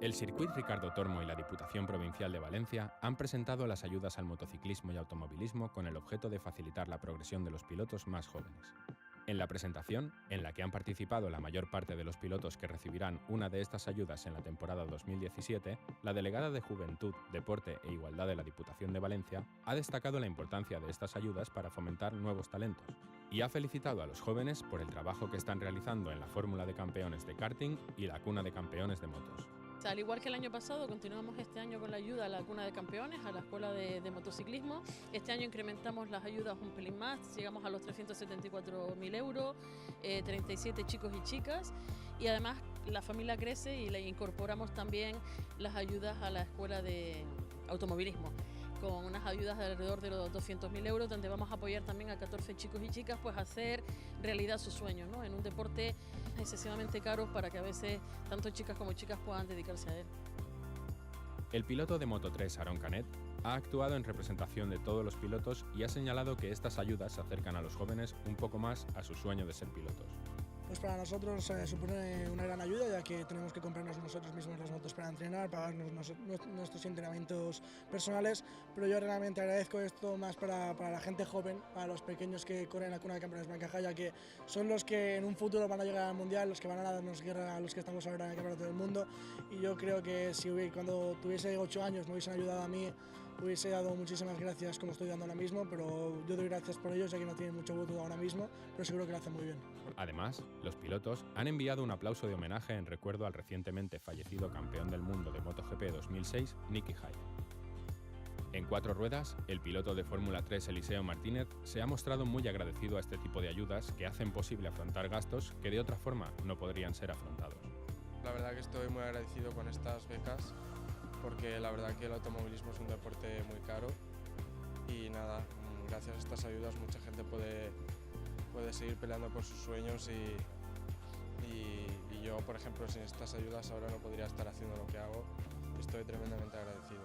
El Circuit Ricardo Tormo y la Diputación Provincial de Valencia han presentado las ayudas al motociclismo y automovilismo con el objeto de facilitar la progresión de los pilotos más jóvenes. En la presentación, en la que han participado la mayor parte de los pilotos que recibirán una de estas ayudas en la temporada 2017, la delegada de Juventud, Deporte e Igualdad de la Diputación de Valencia ha destacado la importancia de estas ayudas para fomentar nuevos talentos y ha felicitado a los jóvenes por el trabajo que están realizando en la Fórmula de Campeones de karting y la Cuna de Campeones de motos. Al igual que el año pasado, continuamos este año con la ayuda a la Cuna de Campeones, a la Escuela de Motociclismo. Este año incrementamos las ayudas un pelín más, llegamos a los 374.000 euros, 37 chicos y chicas, y además la familia crece y le incorporamos también las ayudas a la Escuela de Automovilismo, con unas ayudas de alrededor de los 200.000 euros, donde vamos a apoyar también a 14 chicos y chicas pues a hacer realidad sus sueños, ¿no? En un deporte excesivamente caro para que a veces tanto chicas como chicas puedan dedicarse a él. El piloto de Moto3, Aaron Canet, ha actuado en representación de todos los pilotos y ha señalado que estas ayudas acercan a los jóvenes un poco más a su sueño de ser pilotos. Pues para nosotros supone una gran ayuda, ya que tenemos que comprarnos nosotros mismos las motos para entrenar, pagarnos nuestros entrenamientos personales, pero yo realmente agradezco esto más para la gente joven, para los pequeños que corren la Cuna de Campeones Blancaja, ya que son los que en un futuro van a llegar al Mundial, los que van a darnos guerra a los que estamos ahora en el Campeonato del Mundo, y yo creo que si cuando tuviese 8 años me hubiesen ayudado a mí, hubiese dado muchísimas gracias como estoy dando ahora mismo, pero yo doy gracias por ellos, ya que no tienen mucho voto ahora mismo, pero seguro que lo hacen muy bien. Además, los pilotos han enviado un aplauso de homenaje en recuerdo al recientemente fallecido campeón del mundo de MotoGP 2006, Nicky Hayden. En 4 ruedas, el piloto de Fórmula 3 Eliseo Martínez se ha mostrado muy agradecido a este tipo de ayudas que hacen posible afrontar gastos que de otra forma no podrían ser afrontados. La verdad que estoy muy agradecido con estas becas, porque la verdad que el automovilismo es un deporte muy caro y nada, gracias a estas ayudas mucha gente puede seguir peleando por sus sueños y yo, por ejemplo, sin estas ayudas ahora no podría estar haciendo lo que hago y estoy tremendamente agradecido.